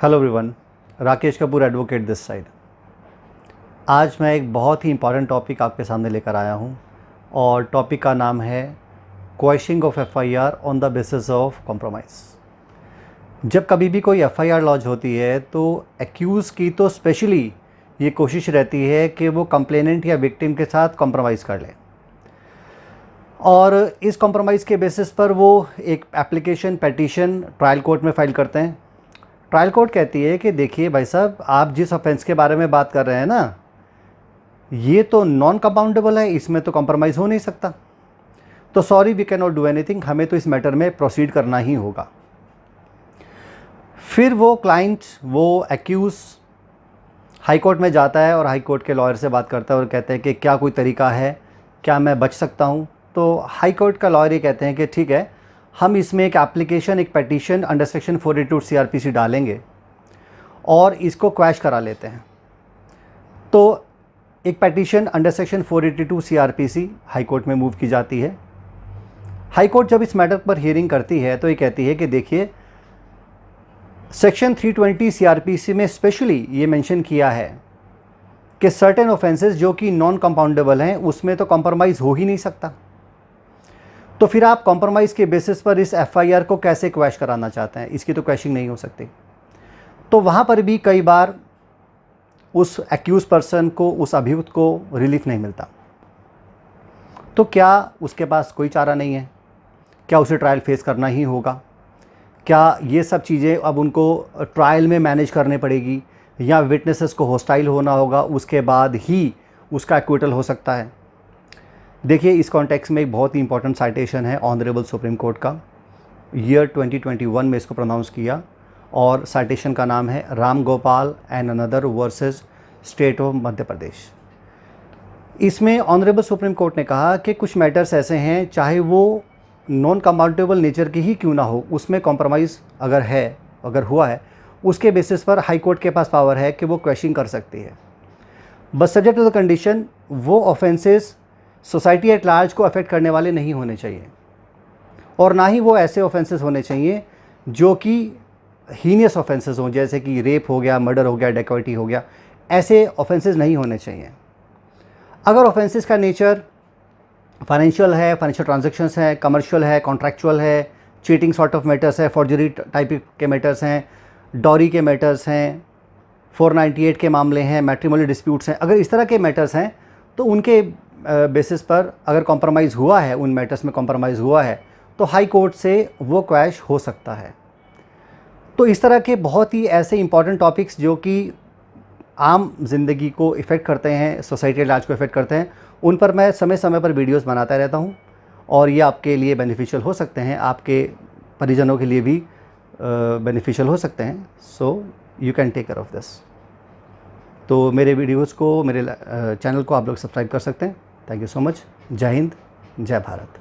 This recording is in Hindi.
Hello everyone, Rakesh Kapoor advocate this side. आज मैं एक बहुत ही इम्पॉर्टेंट टॉपिक आपके सामने लेकर आया हूं और टॉपिक का नाम है quashing of FIR on the basis of compromise. जब कभी भी कोई एफआईआर लॉन्च होती है तो एक्यूज़ की तो स्पेशली ये कोशिश रहती है कि वो कंप्लेनेंट या विक्टिम के साथ कॉम्प्रोमाइज़ कर ले और इस कॉम्प्रोमाइज़ के बेसिस पर वो एक एप्लीकेशन पेटिशन ट्रायल कोर्ट में फ़ाइल करते हैं। ट्रायल कोर्ट कहती है कि देखिए भाई साहब, आप जिस ऑफेंस के बारे में बात कर रहे हैं ना, ये तो नॉन कंपाउंडेबल है, इसमें तो कॉम्प्रोमाइज़ हो नहीं सकता, तो sorry we can not do anything, हमें तो इस मैटर में प्रोसीड करना ही होगा। फिर वो क्लाइंट, वो एक्यूज़ हाई कोर्ट में जाता है और हाई कोर्ट के लॉयर से बात करता है और कहते हैं कि क्या कोई तरीका है, क्या मैं बच सकता हूँ। तो हाई कोर्ट का लॉयर ये कहते हैं कि ठीक है, हम इसमें एक एप्लीकेशन, एक पेटिशन अंडर सेक्शन 482 CRPC डालेंगे और इसको क्वैश करा लेते हैं। तो एक petition under section 482 CRPC high court में मूव की जाती है। हाई कोर्ट जब इस मैटर पर हियरिंग करती है तो ये कहती है कि देखिए, सेक्शन 320 CRPC में स्पेशली ये मेंशन किया है कि सर्टेन ऑफेंसेस जो कि नॉन कंपाउंडेबल हैं उसमें तो कॉम्प्रोमाइज़ हो ही नहीं सकता, तो फिर आप कॉम्प्रोमाइज़ के बेसिस पर इस एफआईआर को कैसे क्वैश कराना चाहते हैं, इसकी तो क्वैशिंग नहीं हो सकती। तो वहाँ पर भी कई बार उस एक्यूज़ पर्सन को, उस अभियुक्त को रिलीफ नहीं मिलता। तो क्या उसके पास कोई चारा नहीं है? क्या उसे ट्रायल फेस करना ही होगा? क्या ये सब चीज़ें अब उनको ट्रायल में मैनेज करनी पड़ेगी या विटनेसेस को हॉस्टाइल होना होगा, उसके बाद ही उसका एक्विटल हो सकता है? देखिए, इस कॉन्टेक्स्ट में एक बहुत ही इंपॉर्टेंट साइटेशन है ऑनरेबल सुप्रीम कोर्ट का, ईयर 2021 में इसको प्रोनाउंस किया और साइटेशन का नाम है Ram Gopal and another versus state of Madhya Pradesh. इसमें ऑनरेबल सुप्रीम कोर्ट ने कहा कि कुछ मैटर्स ऐसे हैं, चाहे वो नॉन कंपाउंडेबल नेचर की ही क्यों ना हो, उसमें कॉम्प्रोमाइज़ अगर हुआ है, उसके बेसिस पर हाई कोर्ट के पास पावर है कि वो क्वेश्चन कर सकती है, बस सब्जेक्ट टू द कंडीशन वो ऑफेंसेस सोसाइटी एट लार्ज को अफेक्ट करने वाले नहीं होने चाहिए और ना ही वो ऐसे ऑफेंसेस होने चाहिए जो कि हीनियस ऑफेंसेस हों, जैसे कि रेप हो गया, मर्डर हो गया, डेकॉइटी हो गया, ऐसे ऑफेंसेस नहीं होने चाहिए। अगर ऑफेंसेस का नेचर फाइनेंशियल है, फाइनेंशियल ट्रांजैक्शंस है, कमर्शियल है, कॉन्ट्रैक्चुअल है, चीटिंग सॉर्ट ऑफ मैटर्स है, फॉर्जरी टाइप के मैटर्स हैं, डॉरी के मैटर्स हैं, 498 के मामले हैं, मैट्रिमोनियल डिस्प्यूट्स हैं, अगर इस तरह के मैटर्स हैं तो उनके बेसिस पर अगर कॉम्प्रोमाइज़ हुआ है, उन मैटर्स में कॉम्प्रोमाइज़ हुआ है, तो हाई कोर्ट से वो क्वैश हो सकता है। तो इस तरह के बहुत ही ऐसे इंपॉर्टेंट टॉपिक्स जो कि आम ज़िंदगी को इफ़ेक्ट करते हैं, सोसाइटी लाज को इफ़ेक्ट करते हैं, उन पर मैं समय समय पर वीडियोस बनाता रहता हूं और ये आपके लिए बेनिफिशियल हो सकते हैं, आपके परिजनों के लिए भी बेनिफिशियल हो सकते हैं। So you can take care of this. तो मेरे वीडियोज़ को, मेरे चैनल को आप लोग सब्सक्राइब कर सकते हैं। Thank you so much. जय हिंद, जय भारत।